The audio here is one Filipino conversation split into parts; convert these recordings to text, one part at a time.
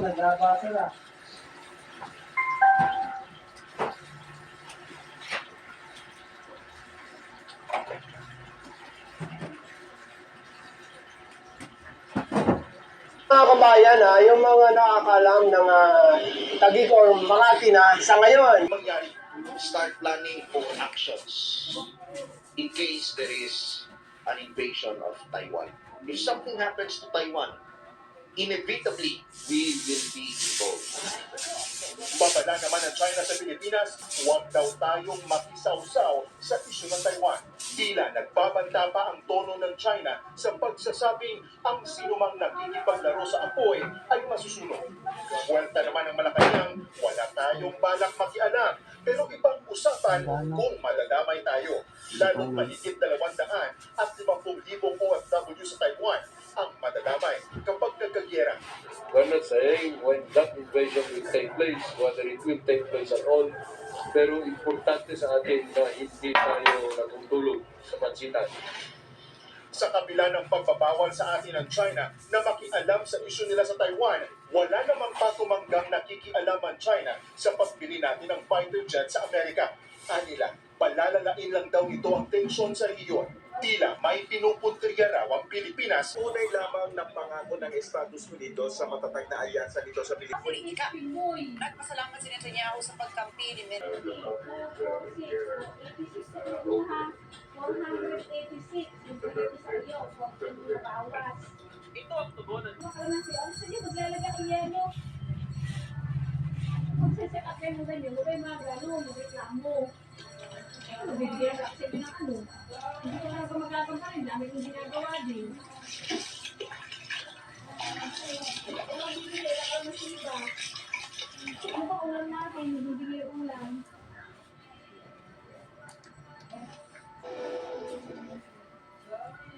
Nagbabasa na. Mga kabayan, yung mga nakakalam ng Taguig or Makati na sa ngayon, start planning for actions in case there is an invasion of Taiwan. If something happens to Taiwan, inevitably, we will be involved. Babala naman ng China sa Pilipinas, huwag daw tayong makisawsaw sa isyu ng Taiwan. Tila nagbabanta pa ang tono ng China sa pagsasabing ang sinumang nakikipaglaro sa apoy ay masusunod. Kwenta naman ng Malacanang, wala tayong balak makialam, pero ibang usapan kung madadamay tayo. Lalong mahigit 250,000 OFW sa Taiwan ang madadamay kapag nagkagyera. We're not saying when that invasion will take place, whether it will take place at all, pero importante sa atin na hindi tayo natutulog sa pansinan. Sa kabila ng pagbabawal sa atin ng China na makialam sa isyu nila sa Taiwan, wala namang patumanggang nakikialam ang China sa pagbili natin ng fighter jet sa Amerika. Anila, palalalain lang daw ito ang tensyon sa rehiyon. Tila may pinupuntirya raw ang Pilipinas. Unay lamang ng pangako ng Estados Unidos sa matatag na alyansa dito sa Pilipinas. Politika. Nagpasalamat si Netanyahu sa pagkampi ni Medvedev. 486 yung pinito sa iyo, so yung bawas. Ito ang tugunan. Sige, maglalagay ang yelo. Kung sasakap kayo mo ganyan, huwag kayo mga gano'n, magreklamo. Bibigyan ka kasi ng ano. Hindi ko lang gumagapang pa rin, dami kong ginagawa din. Kung bibigyan ka masiba, ano ba ulam natin, bibigyan ulam.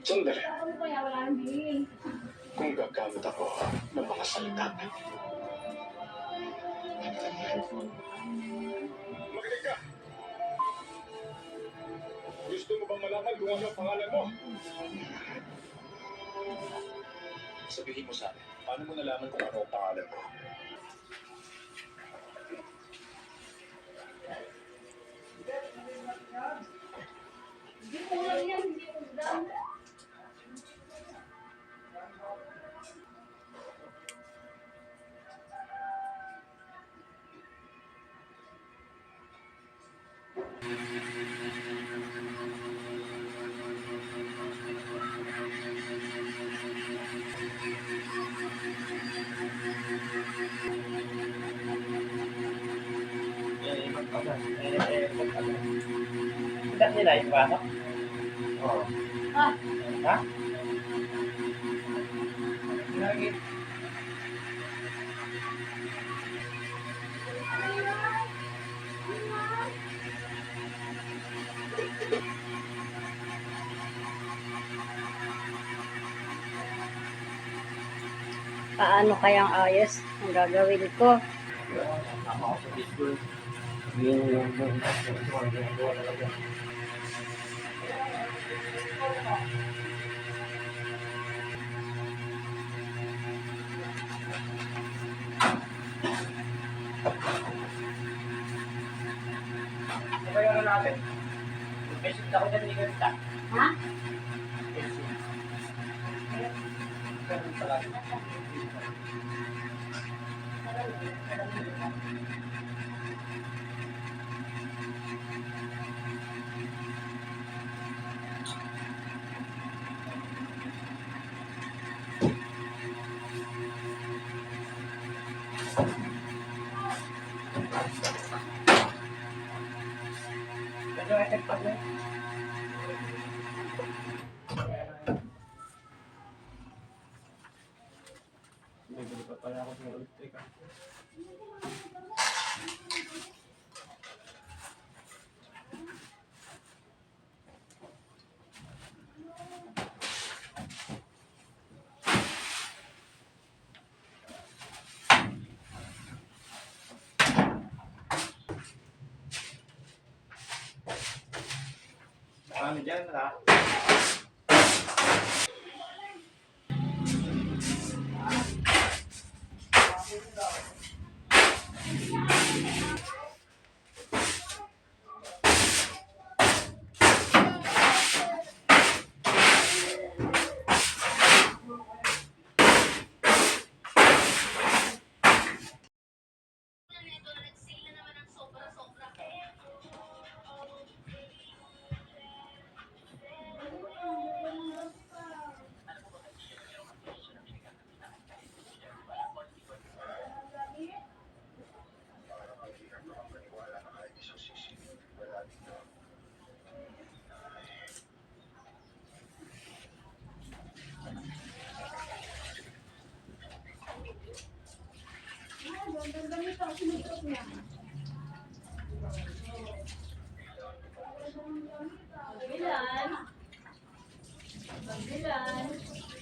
Sandali, Ano kaya wala nang bilhin? kung gagamit ako ng mga salita. Makinig ka! Gusto mo bang malaman kung ano ang pangalan mo? Sabihin mo sa akin, paano mo nalaman kung ano ang pangalan mo? Hindi ulam yan, hindi ulam. Tidak nila yung pasok? Oo. Ah, Ha? Lagi. Paano kayang ayos ang gagawin ko? Tama ako sa baseball. Ha?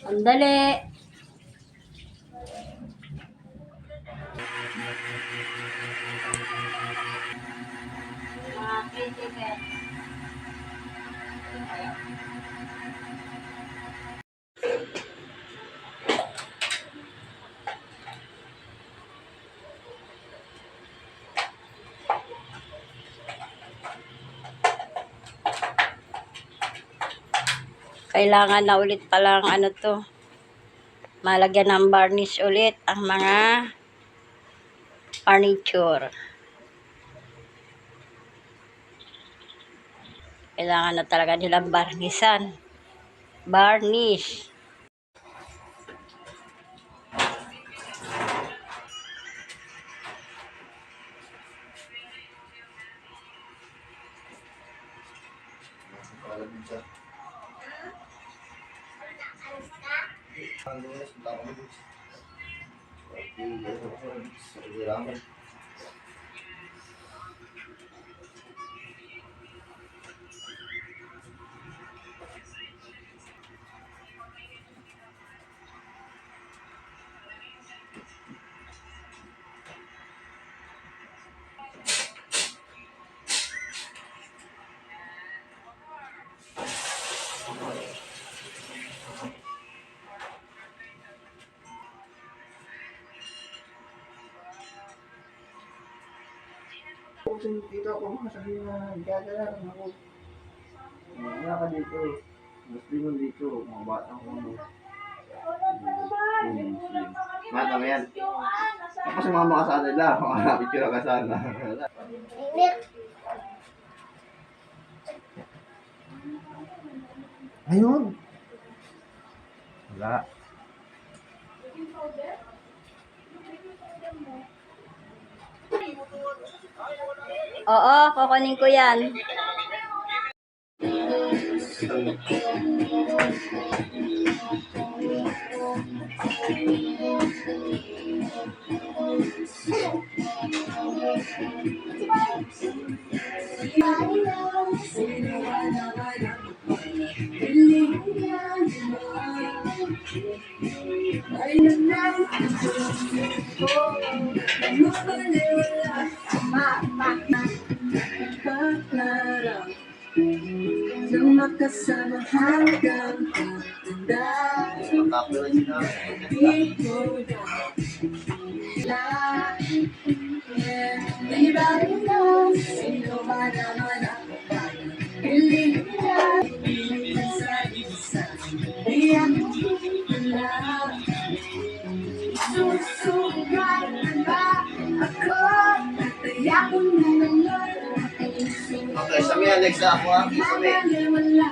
Sandali. Mga 20 pesos. Kailangan na ulit palang ano to, malagyan ng varnish ulit ang mga furniture. Kailangan na talaga nilang varnisan. Varnish. Dito ako masabi na gagalaran ako. Wala ka dito. Gusto mo dito, mga batang ko. Mata mo yan. Tapos mga makasana nila, mga picture ka sana. Ayun. Wala. Oo, kukunin ko yan. Ma. pangarap nang makasama hanggang pagtanda. Copyright na. Di ko na di ba ito? Sino ba naman ako para piling ka? Piling sa isa. Di ako na susugat ba ako? Kaya ko na naman Okay, Sami, Alexa ako ha. Sami. wala